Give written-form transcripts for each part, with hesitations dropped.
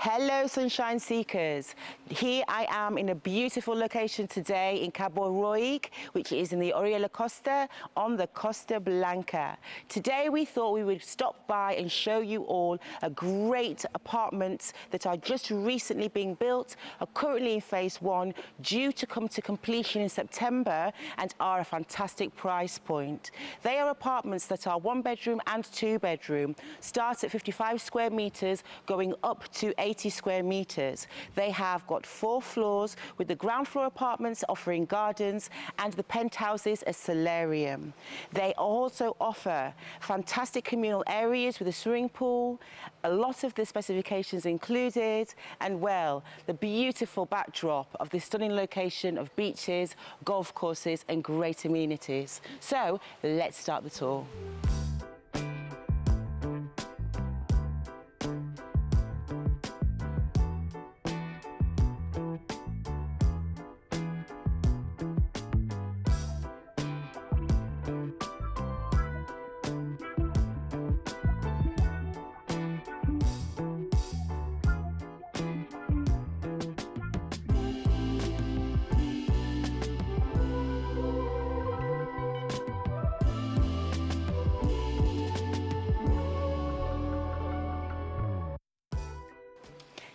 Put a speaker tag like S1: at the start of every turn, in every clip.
S1: Hello sunshine seekers, here I am in a beautiful location today in Cabo Roig, which is in the Orihuela Costa on the Costa Blanca. Today we thought we would stop by and show you all a great apartments that are just recently being built, are currently in phase 1, due to come to completion in September and are a fantastic price point. They are apartments that are 1 bedroom and 2 bedroom, start at 55 square meters going up to 80 square meters. They have got 4 floors with the ground floor apartments offering gardens and the penthouses a solarium. They also offer fantastic communal areas with a swimming pool, a lot of the specifications included, and well, the beautiful backdrop of the stunning location of beaches, golf courses and great amenities. So let's start the tour.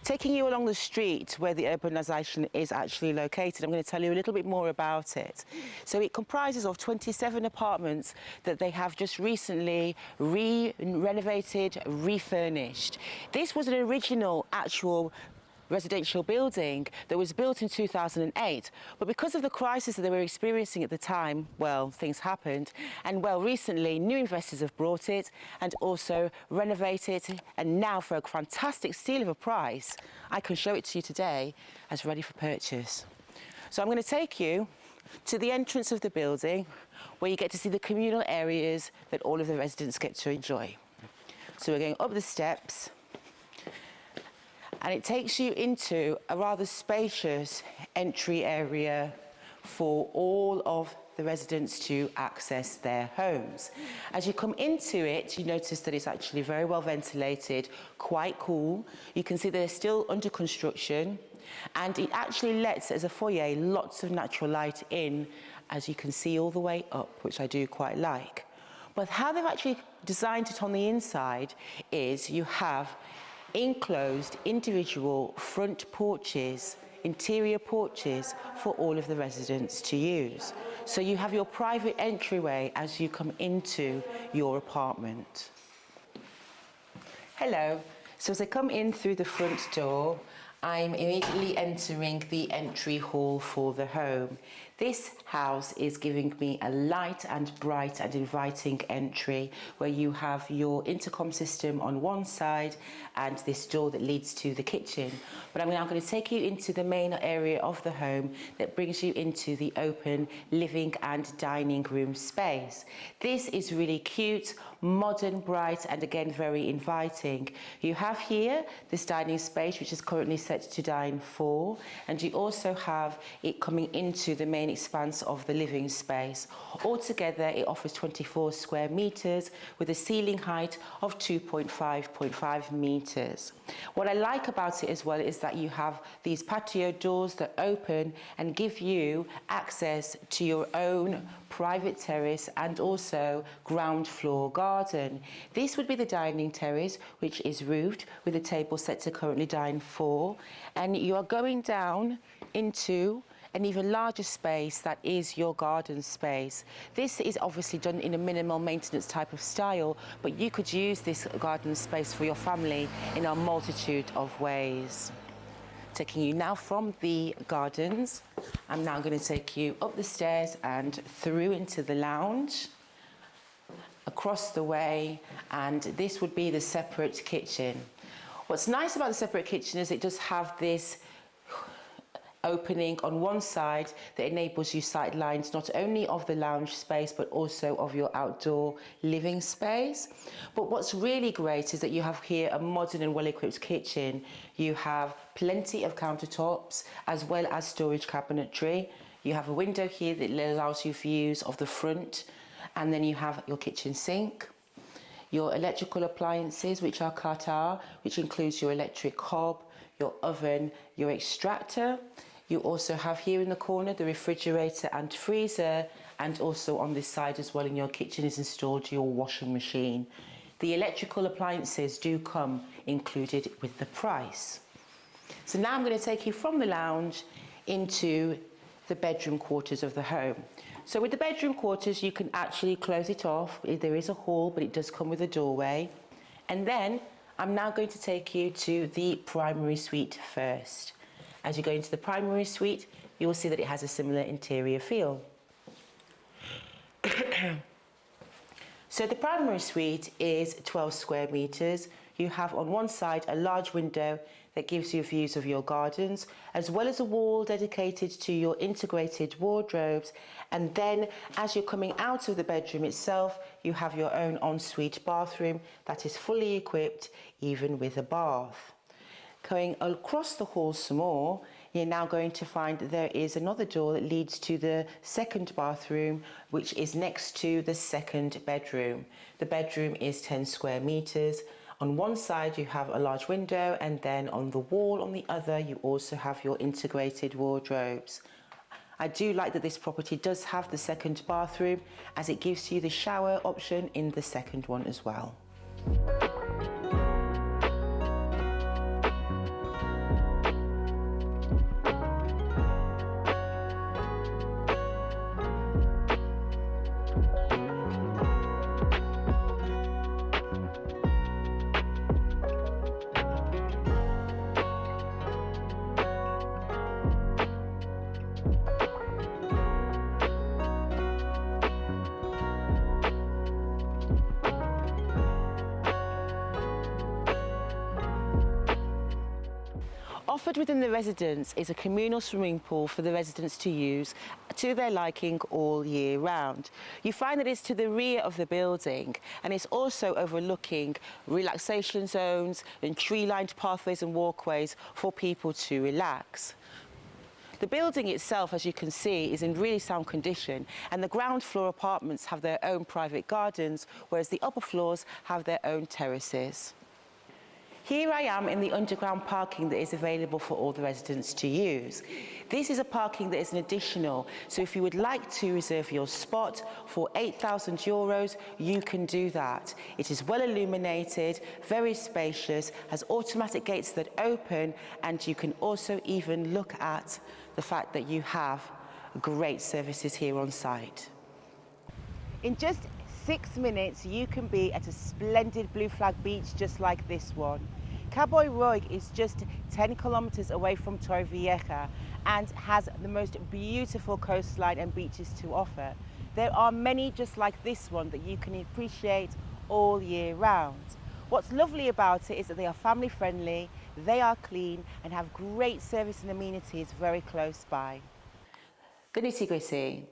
S1: Taking you along the street where the urbanisation is actually located, I'm going to tell you a little bit more about it. So it comprises of 27 apartments that they have just recently renovated, refurnished. This was an original actual residential building that was built in 2008, but because of the crisis that they were experiencing at the time, well, things happened, and well, recently new investors have brought it and also renovated it, and now for a fantastic steal of a price, I can show it to you today as ready for purchase. So I'm going to take you to the entrance of the building where you get to see the communal areas that all of the residents get to enjoy. So we're going up the steps, and it takes you into a rather spacious entry area for all of the residents to access their homes. As you come into it, you notice that it's actually very well ventilated, quite cool. You can see they're still under construction, and it actually lets, as a foyer, lots of natural light in, as you can see all the way up, which I do quite like. But how they've actually designed it on the inside is you have enclosed individual front porches, interior porches for all of the residents to use. So you have your private entryway as you come into your apartment. Hello. So as I come in through the front door, I'm immediately entering the entry hall for the home. This house is giving me a light and bright and inviting entry where you have your intercom system on one side and this door that leads to the kitchen. But I'm now going to take you into the main area of the home that brings you into the open living and dining room space. This is really cute, modern, bright, and again very inviting. You have here this dining space which is currently set to dine 4, and you also have it coming into the main expanse of the living space. Altogether it offers 24 square meters with a ceiling height of 2.5 meters. What I like about it as well is that you have these patio doors that open and give you access to your own private terrace and also ground floor garden. This would be the dining terrace, which is roofed with a table set to currently dine 4, and you are going down into an even larger space that is your garden space. This is obviously done in a minimal maintenance type of style, but you could use this garden space for your family in a multitude of ways. Taking you now from the gardens, I'm now going to take you up the stairs and through into the lounge, across the way, and this would be the separate kitchen. What's nice about the separate kitchen is it does have this opening on one side that enables you sight lines not only of the lounge space but also of your outdoor living space. But what's really great is that you have here a modern and well-equipped kitchen. You have plenty of countertops as well as storage cabinetry. You have a window here that allows you views of the front, and then you have your kitchen sink, your electrical appliances, which are Qatar, which includes your electric hob, your oven, your extractor. You also have here in the corner the refrigerator and freezer, and also on this side as well in your kitchen is installed your washing machine. The electrical appliances do come included with the price. So now I'm going to take you from the lounge into the bedroom quarters of the home. So with the bedroom quarters, you can actually close it off. There is a hall, but it does come with a doorway. And then I'm now going to take you to the primary suite first. As you go into the primary suite, you will see that it has a similar interior feel. So the primary suite is 12 square meters. You have on one side a large window that gives you views of your gardens, as well as a wall dedicated to your integrated wardrobes. And then as you're coming out of the bedroom itself, you have your own ensuite bathroom that is fully equipped, even with a bath. Going across the hall some more, you're now going to find that there is another door that leads to the second bathroom, which is next to the second bedroom. The bedroom is 10 square meters. On one side you have a large window, and then on the wall on the other you also have your integrated wardrobes. I do like that this property does have the second bathroom, as it gives you the shower option in the second one as well. Offered within the residence is a communal swimming pool for the residents to use to their liking all year round. You find that it's to the rear of the building, and it's also overlooking relaxation zones and tree-lined pathways and walkways for people to relax. The building itself, as you can see, is in really sound condition, and the ground floor apartments have their own private gardens, whereas the upper floors have their own terraces. Here I am in the underground parking that is available for all the residents to use. This is a parking that is an additional, so if you would like to reserve your spot for €8,000, you can do that. It is well illuminated, very spacious, has automatic gates that open, and you can also even look at the fact that you have great services here on site. In just 6 minutes, you can be at a splendid blue flag beach just like this one. Cabo Roig is just 10 kilometres away from Torrevieja and has the most beautiful coastline and beaches to offer. There are many just like this one that you can appreciate all year round. What's lovely about it is that they are family friendly, they are clean, and have great service and amenities very close by. The nitty-gritty.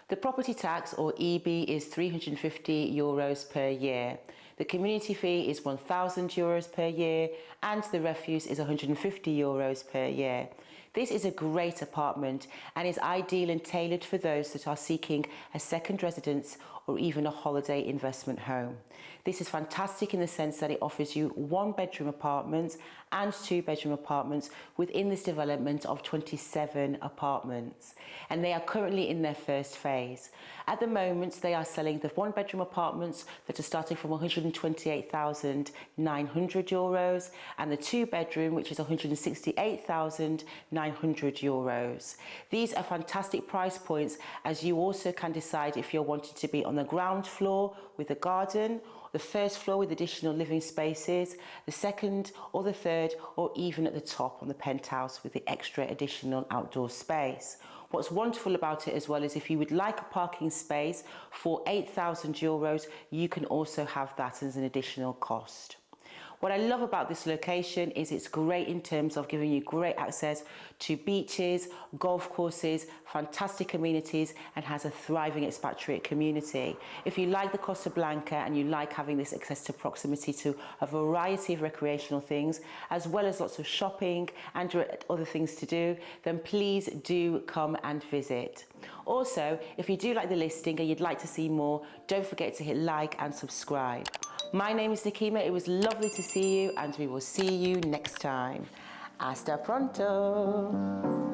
S1: The property tax, or EB, is €350 per year. The community fee is €1,000 per year, and the refuse is €150 per year. This is a great apartment and is ideal and tailored for those that are seeking a second residence or even a holiday investment home. This is fantastic in the sense that it offers you 1-bedroom apartments and 2-bedroom apartments within this development of 27 apartments, and they are currently in their first phase. At the moment, they are selling the 1-bedroom apartments that are starting from €128,900 and the 2-bedroom, which is €168,900. These are fantastic price points, as you also can decide if you're wanting to be on the ground floor with a garden, the first floor with additional living spaces, the second or the third, or even at the top on the penthouse with the extra additional outdoor space. What's wonderful about it as well is if you would like a parking space for €8,000, you can also have that as an additional cost. What I love about this location is it's great in terms of giving you great access to beaches, golf courses, fantastic amenities, and has a thriving expatriate community. If you like the Costa Blanca and you like having this access to proximity to a variety of recreational things, as well as lots of shopping and other things to do, then please do come and visit. Also, if you do like the listing and you'd like to see more, don't forget to hit like and subscribe. My name is Nikima. It was lovely to see you, and we will see you next time. Hasta pronto.